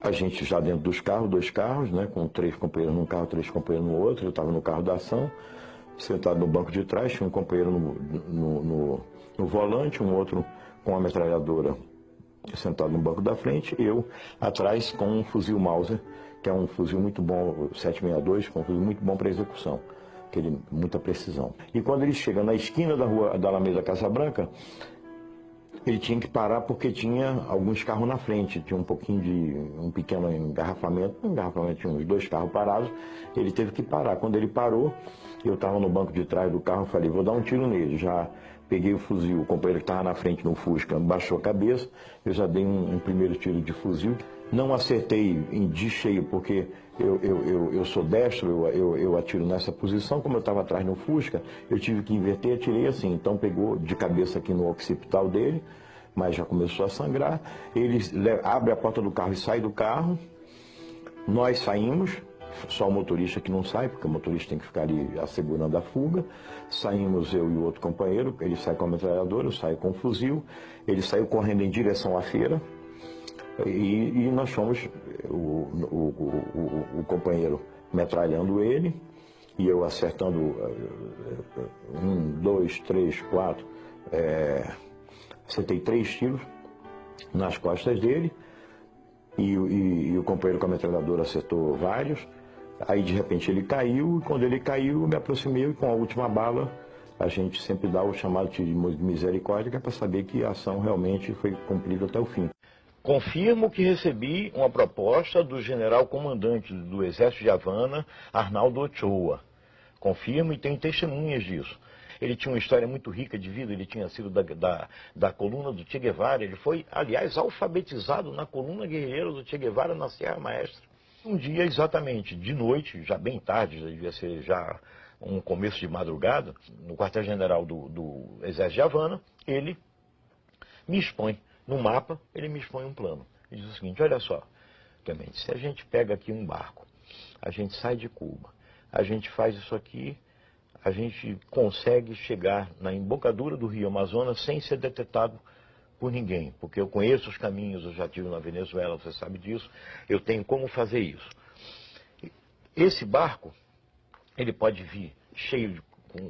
A gente já dentro dos carros, 2 carros, né, com 3 companheiros num carro, 3 companheiros no outro. Eu estava no carro da ação, sentado no banco de trás, tinha um companheiro no volante, um outro com a metralhadora sentado no banco da frente, eu atrás com um fuzil Mauser, que é um fuzil muito bom, 762, com um fuzil muito bom para execução, muita precisão. E quando ele chega na esquina da rua da Alameda Casabranca, ele tinha que parar porque tinha alguns carros na frente, tinha um pequeno engarrafamento, tinha uns 2 carros parados, ele teve que parar. Quando ele parou, eu estava no banco de trás do carro, falei, vou dar um tiro nele. Já peguei o fuzil, o companheiro que estava na frente no Fusca baixou a cabeça, eu já dei um primeiro tiro de fuzil. Não acertei de cheio porque eu sou destro, eu atiro nessa posição. Como eu estava atrás no Fusca, eu tive que inverter e atirei assim. Então pegou de cabeça aqui no occipital dele, mas já começou a sangrar. Ele abre a porta do carro e sai do carro. Nós saímos, só o motorista que não sai, porque o motorista tem que ficar ali assegurando a fuga. Saímos eu e o outro companheiro, ele sai com a metralhadora, eu saio com o fuzil. Ele saiu correndo em direção à feira. E nós fomos, o companheiro metralhando ele, e eu acertando 1, 2, 3, 4, acertei 3 tiros nas costas dele, e o companheiro com a metralhadora acertou vários. Aí de repente ele caiu, e quando ele caiu eu me aproximei, e com a última bala a gente sempre dá o chamado tiro de misericórdia, que é para saber que a ação realmente foi cumprida até o fim. Confirmo que recebi uma proposta do general comandante do Exército de Havana, Arnaldo Ochoa. Confirmo e tenho testemunhas disso. Ele tinha uma história muito rica de vida, ele tinha sido da coluna do Che Guevara. Ele foi, aliás, alfabetizado na coluna guerreira do Che Guevara na Serra Maestra. Um dia, exatamente, de noite, já bem tarde, já devia ser já um começo de madrugada, no quartel-general do Exército de Havana, ele me expõe. No mapa, ele me expõe um plano. Ele diz o seguinte, olha só, Clemente, se a gente pega aqui um barco, a gente sai de Cuba, a gente faz isso aqui, a gente consegue chegar na embocadura do Rio Amazonas sem ser detectado por ninguém, porque eu conheço os caminhos, eu já estive na Venezuela, você sabe disso, eu tenho como fazer isso. Esse barco, ele pode vir cheio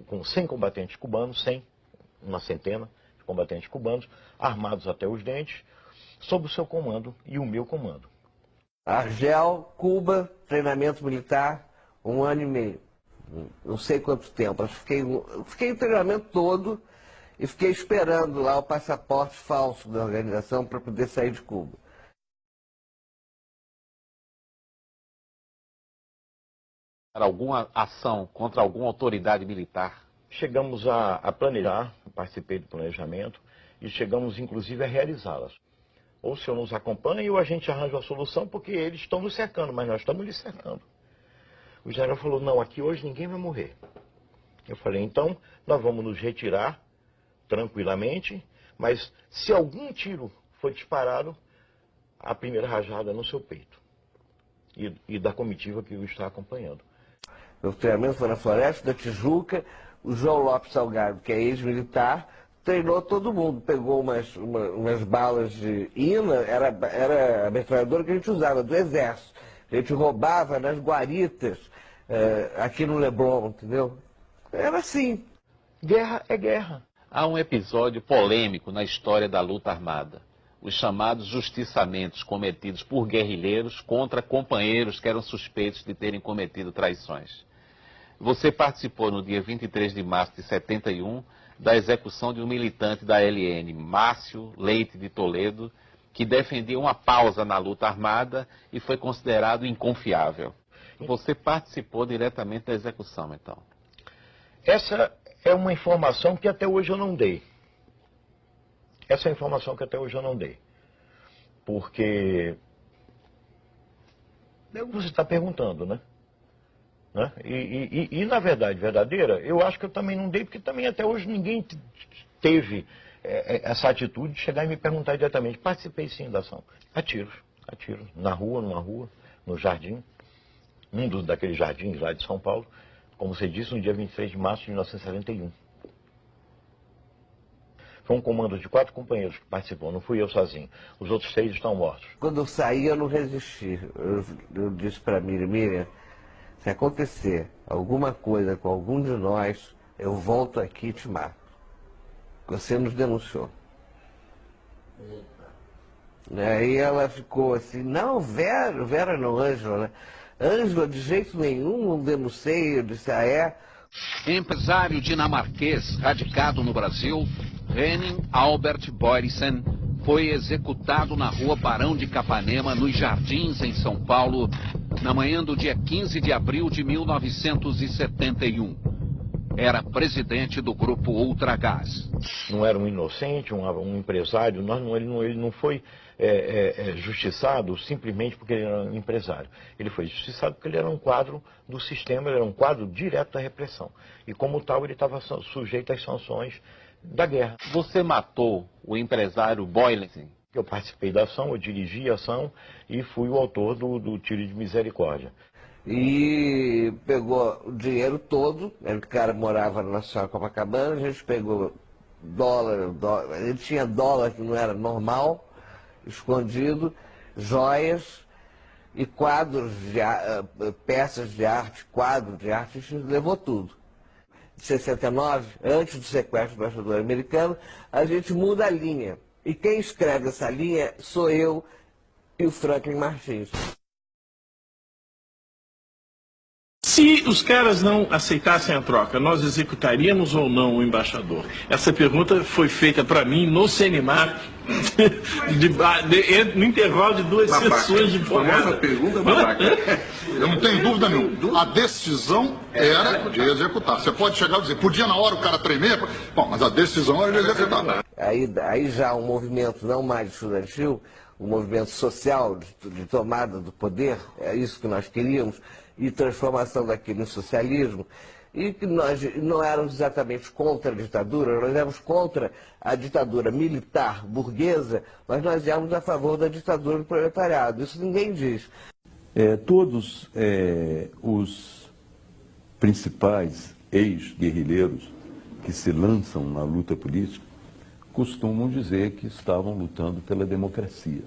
com 100 combatentes cubanos, 100, uma centena, combatentes cubanos, armados até os dentes, sob o seu comando e o meu comando. Argel, Cuba, treinamento militar, 1 ano e meio. Não sei quanto tempo. Fiquei o treinamento todo e fiquei esperando lá o passaporte falso da organização para poder sair de Cuba. Alguma ação contra alguma autoridade militar? Chegamos a planejar, participei do planejamento, e chegamos inclusive a realizá-las. Ou o senhor nos acompanha ou a gente arranja uma solução, porque eles estão nos cercando, mas nós estamos lhes cercando. O general falou, não, aqui hoje ninguém vai morrer. Eu falei, então nós vamos nos retirar tranquilamente, mas se algum tiro for disparado, a primeira rajada é no seu peito. E da comitiva que o está acompanhando. Meu treinamento foi na Floresta da Tijuca. O João Lopes Salgado, que é ex-militar, treinou todo mundo. Pegou umas balas de INA, era a metralhadora que a gente usava, do Exército. A gente roubava nas guaritas, aqui no Leblon, entendeu? Era assim. Guerra é guerra. Há um episódio polêmico na história da luta armada. Os chamados justiçamentos cometidos por guerrilheiros contra companheiros que eram suspeitos de terem cometido traições. Você participou no dia 23 de março de 71 da execução de um militante da LN, Márcio Leite de Toledo, que defendia uma pausa na luta armada e foi considerado inconfiável. Você participou diretamente da execução, então? Essa é uma informação que até hoje eu não dei. Essa é a informação que até hoje eu não dei. Porque você está perguntando, né? E na verdade verdadeira, eu acho que eu também não dei, porque também até hoje ninguém teve essa atitude de chegar e me perguntar diretamente. Participei sim da ação. A tiros, na rua, numa rua, no jardim, daqueles jardins lá de São Paulo, como você disse, no dia 23 de março de 1971. Foi um comando de 4 companheiros que participou, não fui eu sozinho. Os outros 6 estão mortos. Quando eu saí, eu não resisti. Eu disse para Miriam, se acontecer alguma coisa com algum de nós, eu volto aqui e te mato. Você nos denunciou. Aí ela ficou assim, não, Vera não, Ângela, né? Ângela, de jeito nenhum, não denunciei. Eu disse, ah, é? Empresário dinamarquês radicado no Brasil, Henning Albert Boysen, foi executado na rua Barão de Capanema, nos Jardins, em São Paulo, na manhã do dia 15 de abril de 1971. Era presidente do grupo Ultragás. Não era um inocente, um empresário, ele não foi justiçado simplesmente porque ele era um empresário. Ele foi justiçado porque ele era um quadro do sistema, ele era um quadro direto da repressão. E como tal, ele estava sujeito às sanções da guerra. Você matou o empresário Boysen? Eu participei da ação, eu dirigi a ação e fui o autor do tiro de misericórdia. E pegou o dinheiro todo, o cara morava na Nacional Copacabana, a gente pegou dólar, ele tinha dólar que não era normal, escondido, joias e quadros, peças de arte, quadros de arte, a gente levou tudo. Em 69, antes do sequestro do embaixador americano, a gente muda a linha. E quem escreve essa linha sou eu e o Franklin Martins. Se os caras não aceitassem a troca, nós executaríamos ou não o embaixador? Essa pergunta foi feita para mim no CNMAR, no intervalo de 2 sessões de porrada. Essa pergunta é babaca. Eu não tenho dúvida nenhuma. A decisão era de executar. Você pode chegar e dizer, podia na hora o cara tremer, bom, mas a decisão era de executar. Aí já um movimento não mais estudantil, um movimento social de tomada do poder, é isso que nós queríamos, e transformação daquilo em socialismo, e que nós não éramos exatamente contra a ditadura, nós éramos contra a ditadura militar burguesa, mas nós éramos a favor da ditadura do proletariado. Isso ninguém diz. Todos os principais ex-guerrilheiros que se lançam na luta política costumam dizer que estavam lutando pela democracia.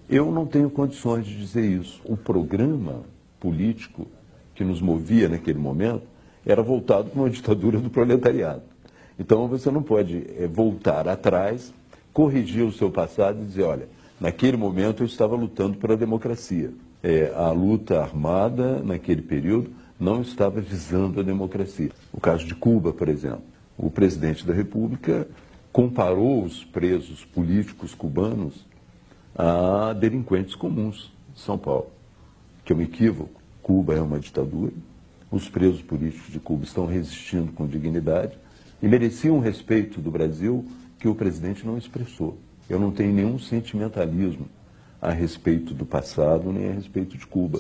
Eu não tenho condições de dizer isso. O programa político que nos movia naquele momento era voltado para uma ditadura do proletariado. Então você não pode voltar atrás, corrigir o seu passado e dizer, olha, naquele momento eu estava lutando pela democracia. A luta armada naquele período não estava visando a democracia. O caso de Cuba, por exemplo, o presidente da República comparou os presos políticos cubanos a delinquentes comuns de São Paulo, que é um equívoco. Cuba é uma ditadura, os presos políticos de Cuba estão resistindo com dignidade e mereciam um respeito do Brasil que o presidente não expressou. Eu não tenho nenhum sentimentalismo a respeito do passado nem a respeito de Cuba.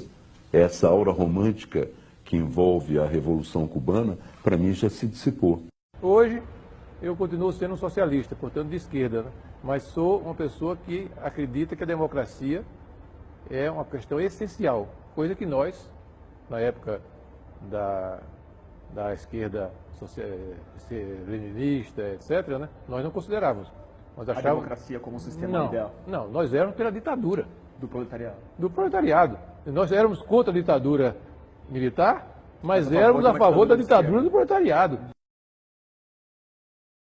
Essa aura romântica que envolve a Revolução Cubana, para mim, já se dissipou. Hoje, eu continuo sendo um socialista, portanto de esquerda, né? Mas sou uma pessoa que acredita que a democracia é uma questão essencial, coisa que nós, na época da esquerda leninista, etc., né, nós não considerávamos. Nós achávamos... A democracia como um sistema ideal? Não, nós éramos pela ditadura. Do proletariado? Do proletariado. Nós éramos contra a ditadura militar, mas éramos a favor da ditadura do proletariado.